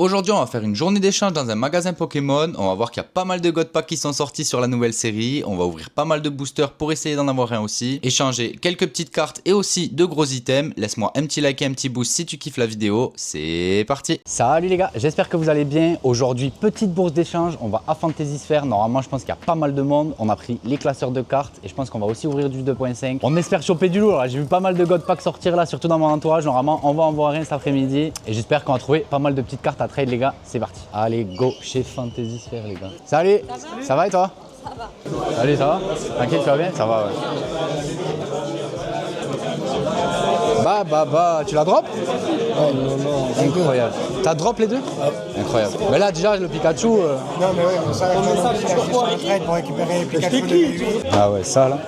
Aujourd'hui, on va faire une journée d'échange dans un magasin Pokémon. On va voir qu'il y a pas mal de God Packs qui sont sortis sur la nouvelle série. On va ouvrir pas mal de boosters pour essayer d'en avoir un aussi. Échanger quelques petites cartes et aussi de gros items. Laisse-moi un petit like et un petit boost si tu kiffes la vidéo. C'est parti. Salut les gars, j'espère que vous allez bien. Aujourd'hui, petite bourse d'échange. On va à Fantasy Sphere. Normalement, je pense qu'il y a pas mal de monde. On a pris les classeurs de cartes et je pense qu'on va aussi ouvrir du 2.5. On espère choper du lourd. J'ai vu pas mal de God Packs sortir là, surtout dans mon entourage. Normalement, on va en voir un cet après-midi. Et j'espère qu'on va trouver pas mal de petites cartes à trade les gars. C'est parti. Allez, go chez Fantasy Sphere les gars. Salut. Ça va et toi? Ça va. Salut, ça va? Tranquille, tu vas bien? Ça va, ouais. Bah, tu la drop? Ouais, non, Incroyable. T'as drop les deux? Ouais. Incroyable. Mais là, déjà, le Pikachu. Non, mais ouais, mais ça, je suis sur un trade pour récupérer Pikachu de lui. Ah ouais, ça là.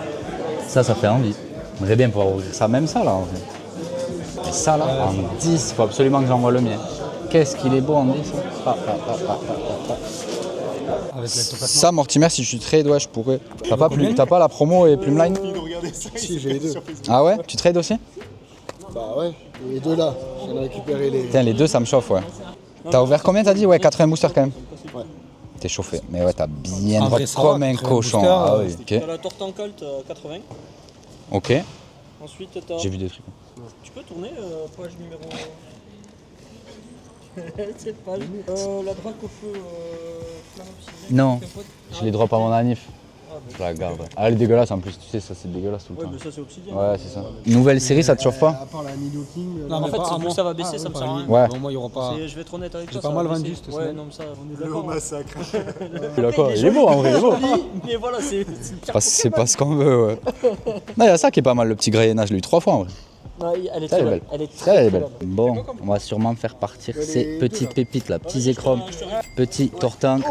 Ça fait envie. J'aimerais bien pouvoir ouvrir ça, même ça là en vrai. Et ça là, en 10, il faut absolument que j'envoie le mien. Qu'est-ce qu'il est beau en 10. Ça, Mortimer, si je suis trade, ouais, je pourrais. T'as pas la promo et Plumeline? Si, j'ai les deux. Ah ouais? Tu trades aussi? Bah ouais, les deux là. J'en ai récupéré les. Tiens, les deux, ça me chauffe, ouais. T'as ouvert combien, t'as dit? Ouais, 80 boosters quand même. Ouais. T'es chauffé. Mais ouais, t'as bien En drop vrai, ça comme va, un 80 cochon. boosters, Ah oui, ok. T'as la Tortank Colt 80. Ok. Ensuite, t'as. J'ai vu des trucs. Tu peux tourner page numéro. Cette page. La drac au feu. Flamme obsidienne, Non, capote. je les drop à mon anif. Ah, bah, Je la garde. Ah, elle est dégueulasse en plus, tu sais, ça c'est dégueulasse tout le ouais, temps. mais ça c'est obsidienne. Ouais, c'est ça. Nouvelle série, ça te chauffe pas? À part la Nido King. Non, En mais fait, pas à c'est moi. ça va baisser, ça me sert à rien. Ouais. Bon, moi, il y aura pas. Je vais être honnête avec toi. J'ai pas ça mal va vendu baisser. cette Ouais, semaine. non, mais ça, on est Le d'accord. massacre. Tu l'as quoi? Il est beau en vrai, il est beau. Mais voilà, c'est. C'est pas ce qu'on veut, ouais. Non, il y a ça qui est pas mal, le petit Greyena, je l'ai eu 3 fois en vrai. Elle est Ça, très elle est belle. belle. Elle est Ça, très elle est très belle. belle. Bon, on va sûrement faire partir ces petites pépites là. Petits écrons, petit Tortank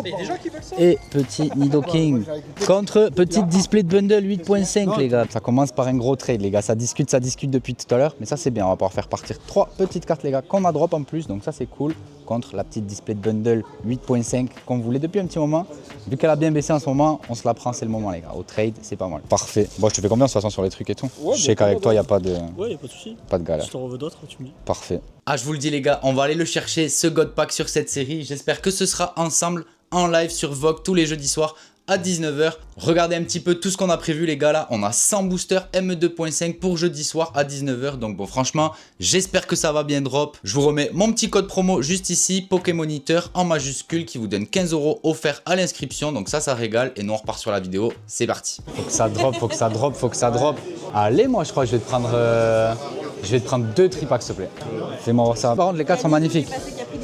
et petit Nido King. Contre petite display de bundle 8.5 les gars. Ça commence par un gros trade les gars. Ça discute depuis tout à l'heure. Mais ça c'est bien, on va pouvoir faire partir 3 petites cartes les gars qu'on a drop en plus. Donc ça c'est cool. Contre la petite display de bundle 8.5 qu'on voulait depuis un petit moment. Vu qu'elle a bien baissé en ce moment, on se la prend, c'est le moment les gars. Au trade, c'est pas mal. Parfait. Bon, je te fais combien de toute façon sur les trucs et tout? Ouais, Je sais qu'avec toi, il n'y a pas de, Ouais, y'a pas de soucis. pas de galère. Si t'en veux d'autres, tu me dis. Parfait. Ah, je vous le dis les gars, on va aller le chercher, ce God Pack sur cette série. J'espère que ce sera ensemble en live sur Vogue tous les jeudis soirs à 19h. Regardez un petit peu tout ce qu'on a prévu les gars là. On a 100 boosters M2.5 pour jeudi soir à 19h. Donc bon, franchement, j'espère que ça va bien drop. Je vous remets mon petit code promo juste ici, Pokémoniteur en majuscule qui vous donne 15 € offerts à l'inscription. Donc ça régale et nous on repart sur la vidéo. C'est parti. Faut que ça drop, faut que ça drop, faut que ça drop. Allez, moi je crois que je vais te prendre 2 tripacks s'il te plaît. Fais-moi voir ça. Par contre, les 4 sont magnifiques.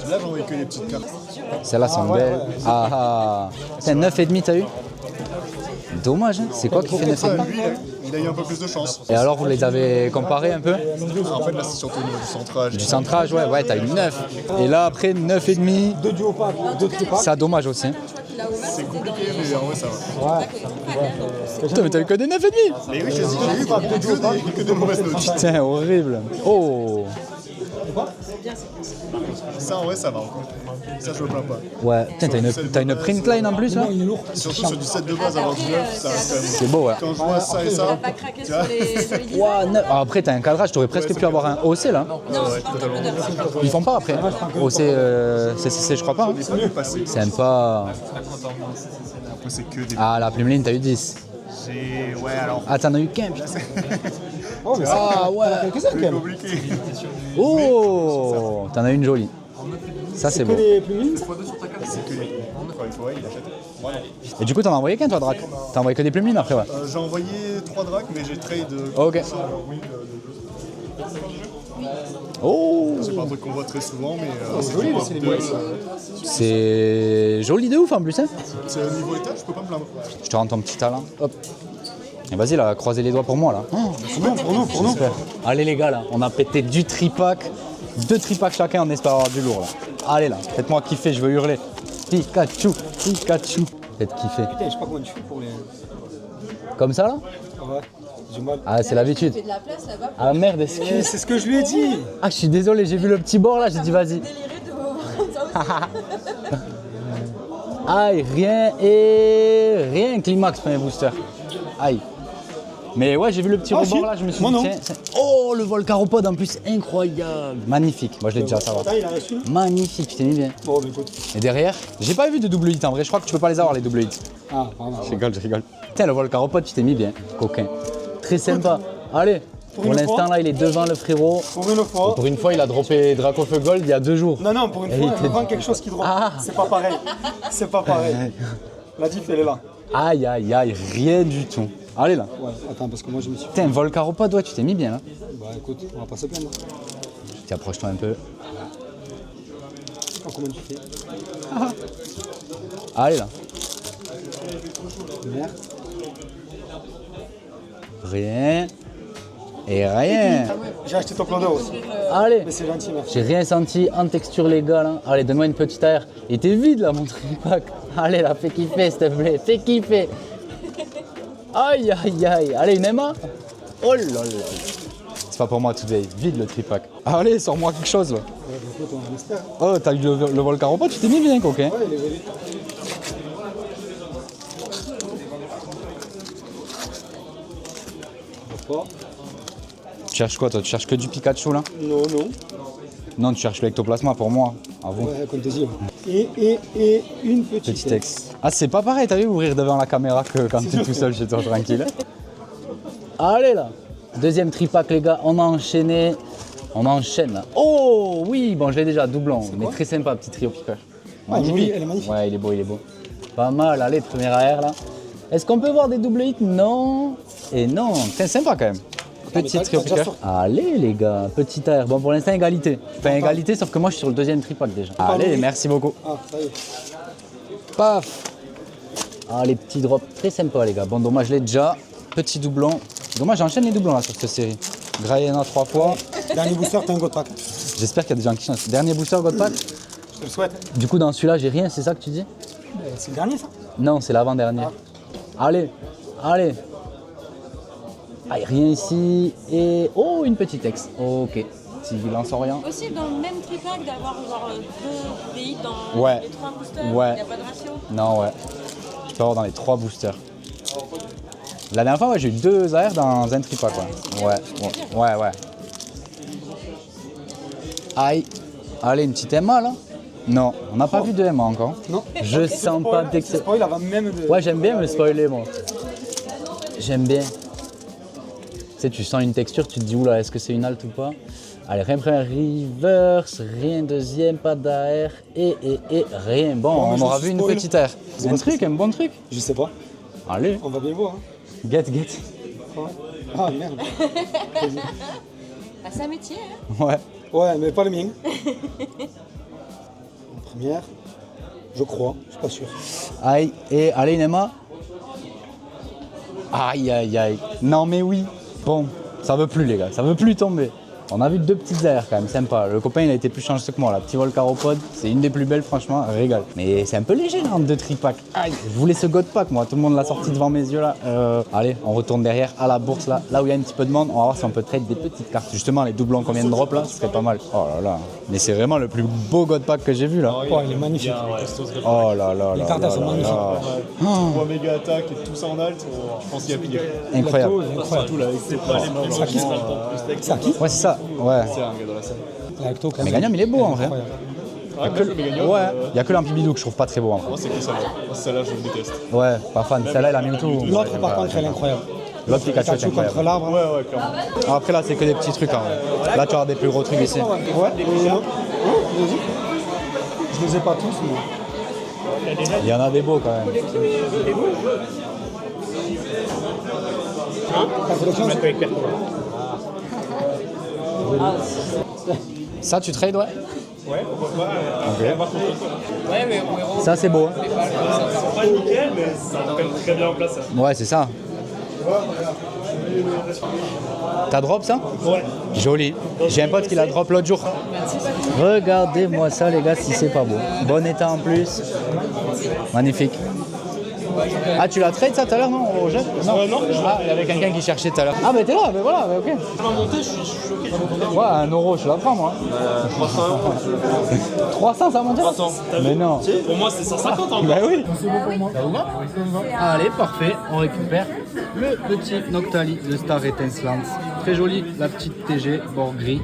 Là, j'en ai que les petites cartes. Celles-là sont belles. Ah, c'est 9,5 t'as eu? Dommage, hein. C'est quoi qui fait 9,5? Lui, il a eu un peu plus de chance. Et alors, vous les avez comparés un peu? En fait, là, c'est surtout au niveau du centrage. Du centrage, ouais, t'as eu 9. Et là, après, 9,5. 2 duo packs, 2 tripacs. Ça, dommage aussi. C'est compliqué, mais en vrai, ça va. Putain, mais t'as eu que des 9,5? Mais oui, j'ai eu que des mauvaises notes. Putain, horrible. Oh. Ça, en vrai, ça va encore. Ça, je me plains pas. Ouais, putain, t'as une print line en plus là? Surtout sur du set de base avant du 9, ça reste quand même. C'est beau, ouais. Quand je vois ça et ça, tu vois, Ouah, après, t'as un cadrage, t'aurais presque pu avoir un OC là. ouais, totalement. Ils font pas après. OC, CCC, je crois pas. Hein. Sympa. Après, c'est que des. Ah, la plumeline, t'as eu 10. Ouais, alors. Ah, t'en as eu qu'un, putain. Ah, ouais. Quelques-uns quand même. Compliqué. Oh, t'en as une jolie. Ça, c'est beau. Les plus mines, ça? C'est que les. Il faut, ouais, il achète. Voilà. Et du coup, t'en as envoyé qu'un, toi, Drac? T'as envoyé que des plumines après, ouais. J'ai envoyé 3 dracs, mais j'ai trade. Ok. Oh, C'est pas un truc qu'on voit très souvent, mais. C'est joli aussi, les boîtes. c'est joli de ouf en plus, hein. C'est au niveau étage, je peux pas me plaindre. Je te rends ton petit talent. Hop. Et vas-y, là, croisez les doigts pour moi, là. Pour nous. J'espère. Allez, les gars, là, on a pété du tripack. 2 tripacks chacun, on espère avoir du lourd, là. Allez, là, faites-moi kiffer, je veux hurler. Pikachu, Pikachu. Faites kiffer. Putain, je sais pas comment tu fais pour les. Comme ça, là? Ouais, j'ai mal. Ah, c'est l'habitude. de la place là-bas. Ah merde, excuse. C'est ce que je lui ai dit. Ah, je suis désolé, j'ai vu le petit bord, là, j'ai dit vas-y. Déliré de vous prendre ça aussi. Aïe, rien, climax, premier booster. Aïe. Mais ouais, j'ai vu le petit Ah, rebord si. là, je me suis Moi, dit, non. tiens, oh, le Volcaropod en plus, incroyable. Magnifique, moi je l'ai déjà, ça va. Putain, il a reçu. Magnifique, tu t'es mis bien. Bon, bah écoute. Et derrière, j'ai pas vu de double hit en vrai, je crois que tu peux pas les avoir les double hits. Ah, pardon. Je rigole. Tiens, le Volcaropod, tu t'es mis bien, coquin. Très sympa. Allez, pour une l'instant fois. là, il est devant le frérot. Pour une fois. Pour une fois, il a droppé Dracofeu Gold il y a 2 jours. Non, pour une Et fois, il elle me vend quelque chose qui drop. Ah. C'est pas pareil. C'est pas pareil. La diff, elle est là. Aïe, rien du tout. Allez là. Ouais, attends, parce que moi je me suis. Putain, Volcaropod, ouais, tu t'es mis bien là. Bah écoute, on va pas se plaindre. Tiens, approche-toi un peu. Oh, comment tu fais? Allez là. Merde. Rien. Et rien. J'ai acheté ton plan d'eau aussi. Allez. Mais c'est gentil, merci. J'ai rien senti en texture les gars là. Allez, donne-moi une petite air. Il était vide là mon tripack. Allez là, fais kiffer s'il te plaît. Fais kiffer. Aïe. Allez, une Emma. Oh là là. C'est pas pour moi today. Vide le tripack. Allez, sors-moi quelque chose là. Ouais, bah, écoute, on espère. Oh, t'as eu le Volcaropod, tu t'es mis bien coquin. Ouais, il est valide. Pas. Tu cherches quoi toi? Tu cherches que du Pikachu là? Non. Non, tu cherches l'ectoplasma pour moi. Ah bon? Ouais, comme t'as dit. Et une petite. Petit texte. Ah, c'est pas pareil, t'as vu ouvrir devant la caméra que quand t'es tout seul chez toi tranquille. Allez là. Deuxième tripack les gars, on a enchaîné. On enchaîne là. Oh oui, bon je l'ai déjà, doublon. Mais très sympa, petit trio picker. Ah, joli, elle est magnifique. Ouais, il est beau. Pas mal, allez, première AR là. Est-ce qu'on peut voir des double hits? Non. Et non, c'est sympa quand même. Petit trio picker. Allez les gars, petit AR. Bon pour l'instant égalité. Enfin égalité sauf que moi je suis sur le deuxième tripack déjà. Allez, merci beaucoup. Ah, ça y est. Paf. Ah les petits drops très sympas les gars. Bon dommage je l'ai déjà. Petit doublon. Dommage j'enchaîne les doublons là sur cette série. Graillena 3 fois. Dernier booster, t'as un God Pack. J'espère qu'il y a des gens qui changent. Dernier booster God Pack. Je te le souhaite. Du coup dans celui-là j'ai rien, c'est ça que tu dis? C'est le dernier, ça? Non, c'est l'avant-dernier. Allez. Ah, rien ici. Et oh, une petite ex. Ok. Si il en sort rien. Possible dans le même tripack d'avoir genre 2 pays dans Ouais. les 3 boosters. Ouais. Il n'y a pas de ratio. Non, ouais. Tu peux avoir dans les 3 boosters. La dernière fois, ouais, j'ai eu 2 AR dans un tripack. Ouais. Aïe. Allez, une petite Emma là? Non, on n'a pas vu de Emma encore. Non. Je sens pas d'excès. Spoil avant même de. Ouais, j'aime bien me spoiler, moi. J'aime bien. Tu sais, tu sens une texture, tu te dis, oula, est-ce que c'est une halte ou pas? Allez, rien première reverse, rien deuxième, pas d'AR, et rien. Bon, mais on je aura me suis vu une spoilé. petite AR. Un truc, un bon truc. Je sais pas. Allez, On va bien voir. Hein. get. Ah merde. Ah, c'est un métier, hein. Ouais. Ouais, mais pas le mien. Première. Je crois, je suis pas sûr. Aïe, et allez, une Emma. Aïe. Non, mais oui. Bon, ça veut plus, les gars, ça veut plus tomber. On a vu 2 petites airs quand même, sympa. Le copain il a été plus chanceux que moi, la petit Volcaropod, c'est une des plus belles franchement, régal. Mais c'est un peu léger là en 2 tripacks. Aïe, je voulais ce God Pack moi, tout le monde l'a sorti devant mes yeux là. Allez, on retourne derrière à la bourse là où il y a un petit peu de monde, on va voir si on peut trade des petites cartes. Justement les doublons qu'on vient de drop là, ce serait pas mal. Oh là là, mais c'est vraiment le plus beau God Pack que j'ai vu là. Oh, il est magnifique. Oh là là Les là cartes là sont là magnifiques. là. Trois méga attaques et tout ça en alt, je pense qu'il y a pire. Incroyable. Surtout là, avec ses pas les mêmes C'est à qui? Ouais c'est ça, ouais. C'est un gars dans la salle. Lacto, quand même. Mais Gagnam il est beau en vrai. Incroyable. Ah, que le Meganium, Ouais, il y a que l'Ampibidou que je trouve pas très beau en vrai. moi c'est que celle-là. Moi, celle-là, je le déteste. Ouais, pas fan. Celle-là, elle a Mewtwo. L'autre, par contre, elle est incroyable. L'autre Pikachu est Pikachu contre incroyable. l'arbre. Ouais, clairement. Après, là, c'est que des petits trucs. Hein. Là, tu auras des plus gros trucs ici. Ouais, vas-y. Je les ai pas tous, mais. Il y en a des beaux quand même. Ta collection, Ça, tu trades, ouais? Ouais, pourquoi pas. Ça, c'est beau. Hein. C'est pas nickel, mais ça quand même très bien en place. Ouais, c'est ça. T'as drop ça? Ouais. Joli. J'ai un pote qui l'a drop l'autre jour. Regardez-moi ça, les gars, si c'est pas beau. Bon état en plus. Magnifique. Ah, tu l'as trade ça tout à l'heure, non? Au jeu? Non, Ah, il y avait quelqu'un qui cherchait tout à l'heure. Ah, bah t'es là, bah voilà, bah ok. je vais monter, je suis choqué. Ouais, 1 euro, je la prends moi. 300 €. 300, ça monte? 300. Mais non. Pour moi, c'est 150 encore. Bah oui. Allez, parfait, on récupère Le petit Noctali de Star Étincelante. Très joli, la petite TG, bord gris.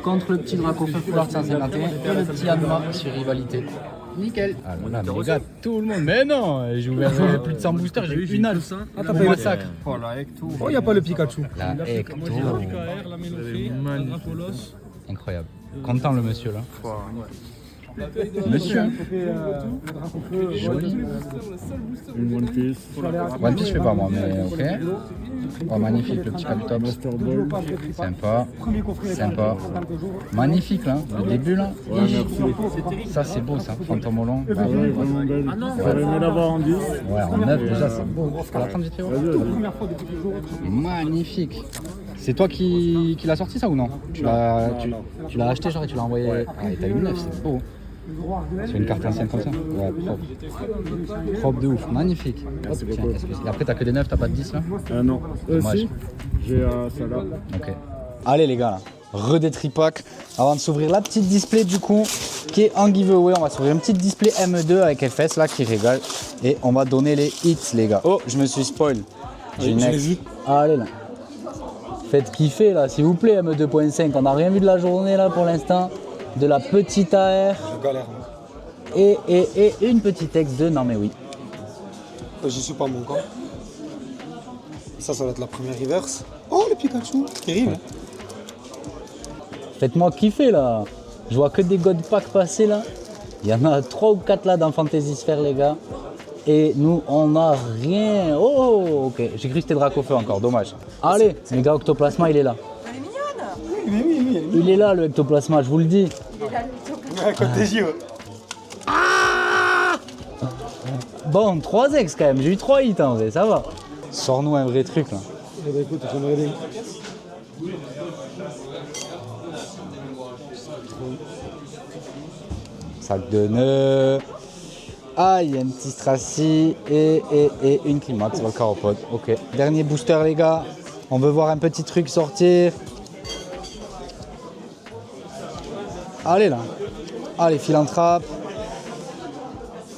Contre le petit Dracofeu Foulard 151 et le petit Anma sur Rivalité. Nickel. Ah là là, mais les gars, tout le monde. Mais non, j'ai ouvert plus de 100 boosters, j'ai eu une alce. Ah, t'as fait le massacre. Oh la Hecto. Oh, il n'y a pas le Pikachu. La Hecto. Incroyable. Content le monsieur là. Monsieur. Une One Piece. One Piece je fais pas moi, mais ok. Oh magnifique le petit Kabutops. Sympa. Sympa. Magnifique là, le début là. Ça c'est beau ça, fantôme au long. J'aurais aimé l'avoir en 10. Ouais en 9 déjà c'est beau. Tu l'attends vite fait. Magnifique. C'est toi qui l'as sorti ça ou non? Tu l'as acheté genre et tu l'as envoyé. Ah et t'as eu 9, c'est beau. C'est une carte ancienne comme ça? Ouais, propre. Propre de ouf, magnifique. Hop, tiens, et après, t'as que des 9, t'as pas de 10 là? Non. Dommage. Si. J'ai ça là. Ok. Allez les gars, là. Redétripack. Avant de s'ouvrir la petite display du coup, qui est en giveaway, on va s'ouvrir une petite display M2 avec FS là qui régale. Et on va donner les hits les gars. Oh, je me suis spoil. J'ai une ex. Allez là. Faites kiffer là, s'il vous plaît, M2.5. On n'a rien vu de la journée là pour l'instant. De la petite AR. Je galère. Et une petite ex de non mais oui. J'y suis pas mon camp. Ça va être la première reverse. Oh le Pikachu, terrible. Faites-moi kiffer là. Je vois que des God Pack passer là. Il y en a 3 ou 4 là dans Fantasy Sphere les gars. Et nous on a rien. Oh ok, j'ai cru que c'était Dracofeu encore, dommage. Allez, les gars, Octoplasma il est là. Elle est mignonne. Oui. Il est là le Ectoplasma, je vous le dis. Côté JO. Bon, 3 ex quand même, j'ai eu 3 hits en vrai, ça va. Sors-nous un vrai truc là. Eh ben écoute, j'aimerais bien. Sac de nœuds. Ah, il y a un petit Stracy et une Climax Volcaropod. Ok. Dernier booster les gars. On veut voir un petit truc sortir. Allez là. Allez, Philanthrope.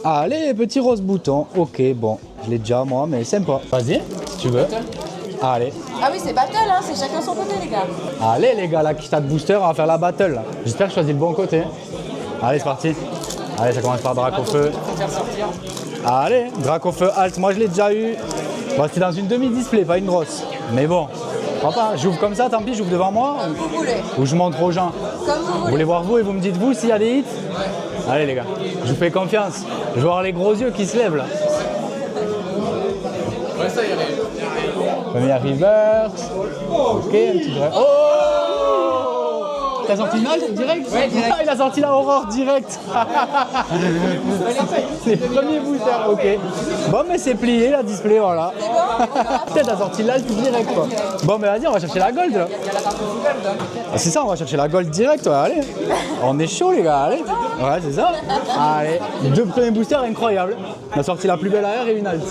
Allez, petit rose bouton. Ok, bon. Je l'ai déjà moi, mais sympa. Vas-y, si tu veux. Allez. Ah oui, c'est battle, hein, c'est chacun son côté, les gars. Allez les gars, là qui t'a de booster, on va faire la battle là. J'espère que je choisis le bon côté. Allez, c'est parti. Allez, ça commence par Dracofeu. Allez, Dracofeu Alt, moi je l'ai déjà eu. Bon, c'est dans une demi-display, pas une grosse. Mais bon, papa, j'ouvre comme ça, tant pis, j'ouvre devant moi. Vous voulez. Ou je montre aux gens. Comme vous Vous voulez. voulez voir vous et vous me dites vous s'il y a des hits? Allez les gars, je vous fais confiance. Je vais voir les gros yeux qui se lèvent là. Première reverse. Ok, un petit vrai. Oh! T'as sorti une halte direct? Ouais, direct. Ah, il a sorti la Aurore direct. Les premiers boosters, ok. Bon, mais c'est plié la display, voilà. Peut-être t'as sorti l'alt direct, quoi. Bon, mais vas-y, on va chercher la gold, là. Ah, c'est ça, on va chercher la gold direct, ouais, allez. On est chaud, les gars, allez. Ouais, c'est ça. Allez, 2 premiers boosters incroyables. On a sorti la plus belle AR et une alt.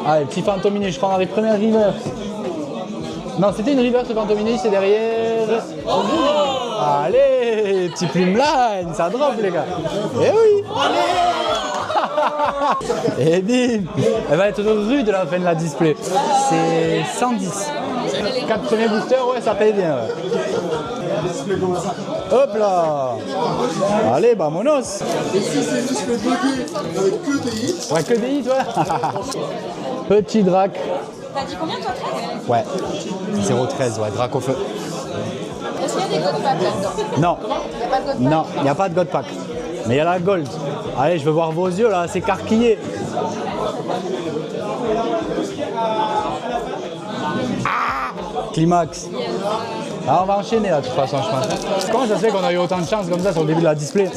Allez, petit Fantomini, je prends les premières reverse. Non, c'était une reverse Fantomini, c'est derrière. Allez, petit plumeline, ça drop les gars. Eh oui. Et bim. Elle va être rude la fin de la display. C'est 110. 4 premiers boosters, ouais, ça paye bien. Ouais. Hop là. Allez, vamonos. Et si c'est juste le 2D avec que des hits, Ouais, que des hits, ouais. Petit drac. T'as dit combien, toi, 13? Ouais. 0,13, ouais, drac au feu. Est-ce qu'il y a des God Pack là-dedans? Non. Il n'y a pas de God Pack? Non, il n'y a pas de God Pack. Mais il y a la gold. Allez, je veux voir vos yeux là, c'est carquillé. Ah, Climax. Ah, on va enchaîner là de toute façon, je pense. Comment ça se fait qu'on a eu autant de chance comme ça sur le début de la display?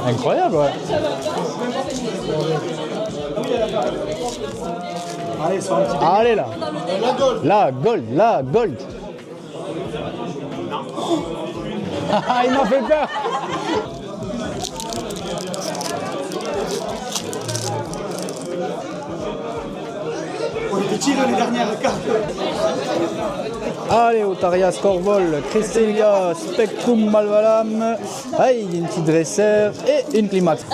Incroyable, ouais. Allez, sur un petit. Allez là. La gold, la gold. Ah, il m'a fait peur. On était tirés les dernières cartes. Allez, Otaria, Scorvol, Cresselia, Spectrum, Malvalam. Aïe, une petite dresseur et une Climax.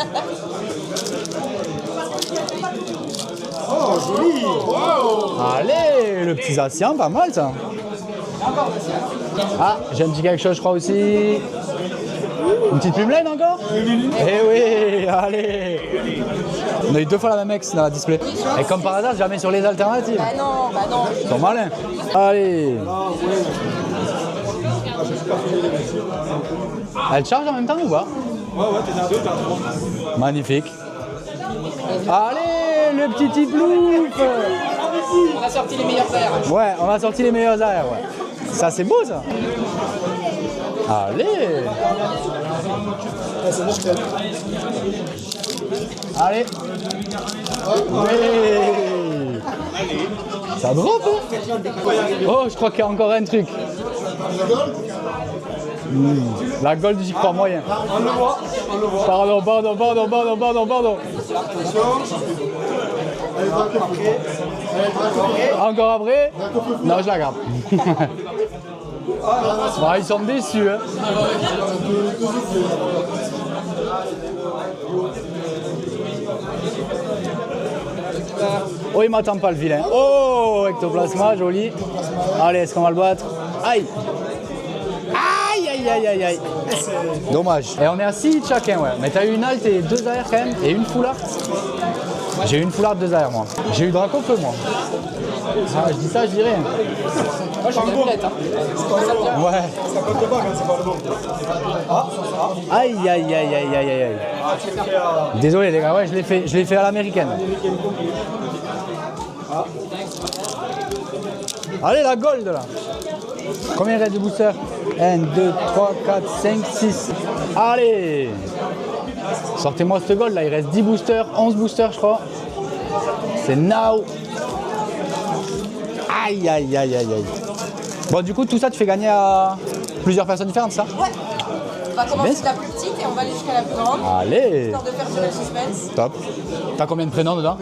Allez, le petit Zacian, pas mal ça. Ah, j'ai un petit quelque chose, je crois aussi. Une petite plumelène encore? Eh oui, allez. On a eu 2 fois la même ex dans la display. Et comme par hasard, jamais sur les alternatives. Bah non. Ils sont malins. Allez. Elle charge en même temps ou pas? Ouais, t'es à 2, t'es à 3. Magnifique. Allez, le petit Tiplouf. On a sorti les meilleurs airs. Ouais, on a sorti les meilleurs airs, ouais. Ça, c'est beau, ça. Allez. Allez. Ouais. Ça drop, hein? Oh, je crois qu'il y a encore un truc. La gold, j'y crois moyen. On le voit. Pardon. Encore après? Non, je la garde. Bah, ils sont déçus, hein. Oh, il m'attend pas le vilain. Oh, ectoplasma, joli. Allez, est-ce qu'on va le battre? Aïe. Aïe. Dommage. Et on est à 6 chacun, ouais. Mais t'as eu une halte et 2 AR quand même, et une full art. J'ai eu une full art 2 AR, moi. J'ai eu Draco feu, moi. Ah, je dis ça, je dis rien. Moi j'ai une amulette. Hein. Ouais. Ça compte pas quand c'est pas le bon. Aïe. Désolé les gars, ouais, je l'ai fait à l'américaine. Allez, la gold là. Combien il reste de boosters? 1, 2, 3, 4, 5, 6. Allez. Sortez-moi ce gold là, il reste 10 boosters, 11 boosters je crois. C'est now. Aïe. Bon, du coup, tout ça, tu fais gagner à plusieurs personnes différentes, ça? Ouais. On va commencer de la plus petite et on va aller jusqu'à la plus grande. Allez. Histoire de faire durer le suspense. Top. T'as combien de prénoms dedans?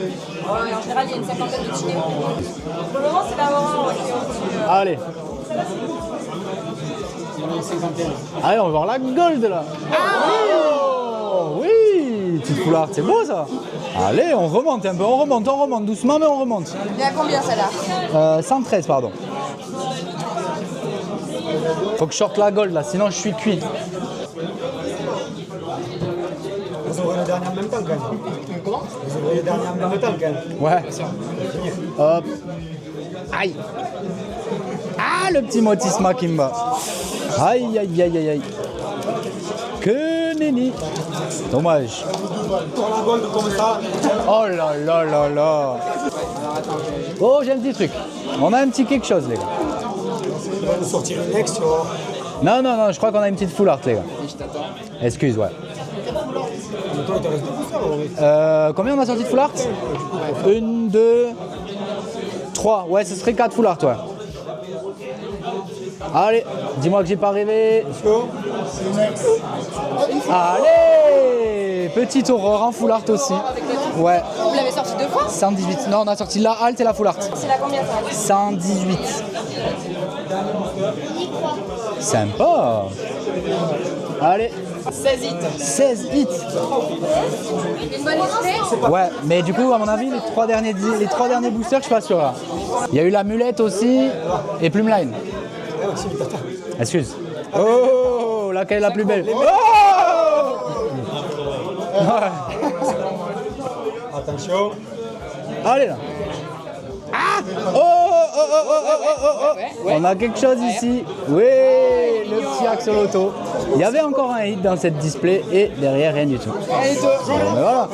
En général, il y a une cinquantaine de tickets. Pour le moment, c'est la Aura qui est au-dessus. Allez. Allez, on va voir la gold, là. Oh, oui. Petite foulard, c'est beau, ça. Allez, on remonte un peu, on remonte doucement, mais on remonte. Il y a combien celle-là? 113, pardon. Faut que je sorte la gold là, sinon je suis cuit. Vous ouvrez le dernier en même temps, quand même. Comment? Vous ouvrez le dernier en même temps, quand même. Ouais. Hop. Aïe. Ah, le petit Motisma qui me bat. Aïe. Que nenni. Dommage. Pour la gold comme ça. Oh là. Oh, j'ai un petit truc. On a un petit quelque chose, les gars. Il va nous sortir une ex, tu vois. Non, je crois qu'on a une petite full art, les gars. Excuse, ouais. Toi, il te reste beaucoup ça, oui. Combien on a sorti de full art? 1, 2, 3. Ouais, ce serait 4 full art, ouais. Allez, dis-moi que j'ai pas rêvé. Allez, petite Aurore en full art aussi. Ouais. Vous l'avez sorti 2 fois? 118. Non, on a sorti la halte et la full art. C'est la combien ça? 118. Sympa. Allez. 16 hits. 16 hits. Une bonne display? Ouais, mais du coup, à mon avis, les trois derniers boosters, je suis pas sûr là. Il y a eu la mulette aussi et Plumeline. Excuse. Oh, laquelle est la plus belle? Oh ouais. Attention. Allez là. Ah oh. On a quelque chose ici. Oui, le petit axoloto. Il y avait encore un hit dans cette display et derrière rien du tout. Bon, mais voilà.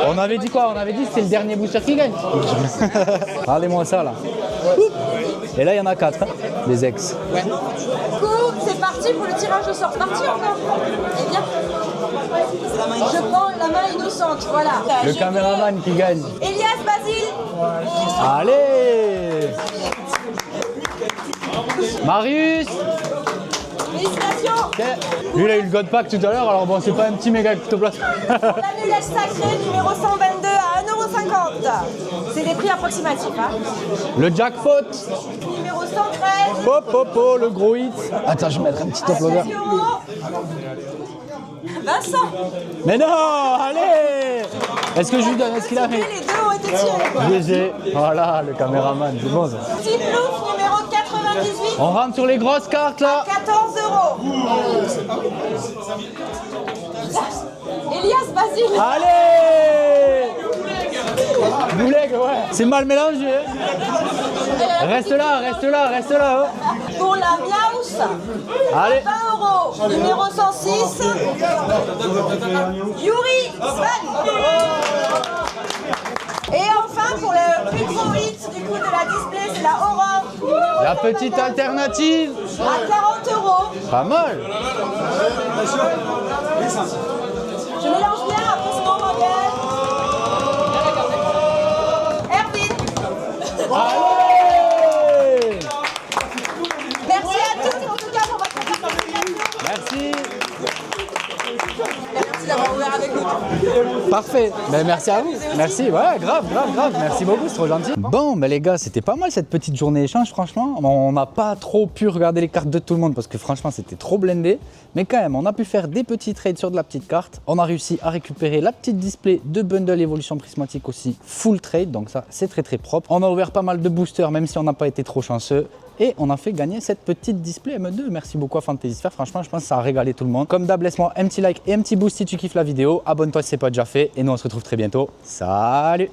On avait dit quoi? On avait dit que c'était le dernier booster qui gagne. Regardez-moi ça là. Et là il y en a 4, hein, des ex. Du coup, c'est parti pour le tirage au sort. Parti encore? Eh bien, je prends la main innocente, voilà. Le caméraman qui gagne. Elias Basile. Allez Marius. Félicitations. Ok. Lui il a eu le God Pack tout à l'heure, alors bon c'est pas un petit méga ectoplasme. L'amulette sacrée numéro 122 à 1,50 €. C'est des prix approximatifs. Hein. Le jackpot. Numéro 113. Oh, le gros hit. Attends, je vais mettre un petit uploader. Vincent. Mais non, allez. Est-ce que je lui donne? Est-ce qu'il a fait? Les deux ont été GG. Voilà, le caméraman, c'est bon ça. Petit plouf numéro 98. On rentre sur les grosses cartes là. 14 €. Elias Basile. Allez Bouleg, ouais. C'est mal mélangé. Hein. Reste là. Hein. Pour la Miaus. Allez. 20 €. Numéro 106. Yuri Sven. Et enfin, pour le plus gros hit du coup de la display, c'est la Aurore. La petite alternative. À 40 €. Pas mal. Je mélange bien, après c'est mon modèle. Erwin. Allez. Merci à tous en tout cas pour votre participation. Merci. Merci d'avoir ouvert avec nous. Parfait, ben, merci à vous. Merci, ouais, grave. Merci beaucoup, c'est trop gentil. Bon, ben les gars, c'était pas mal cette petite journée échange, franchement. On n'a pas trop pu regarder les cartes de tout le monde parce que franchement, c'était trop blindé. Mais quand même, on a pu faire des petits trades sur de la petite carte. On a réussi à récupérer la petite display de bundle évolution prismatique aussi, full trade. Donc ça, c'est très propre. On a ouvert pas mal de boosters, même si on n'a pas été trop chanceux. Et on a fait gagner cette petite display M2. Merci beaucoup à Fantasy Sphere. Franchement, je pense que ça a régalé tout le monde. Comme d'hab, laisse-moi un petit like et un petit boost si tu kiffes la vidéo. Abonne-toi si ce n'est pas déjà fait. Et nous, on se retrouve très bientôt. Salut!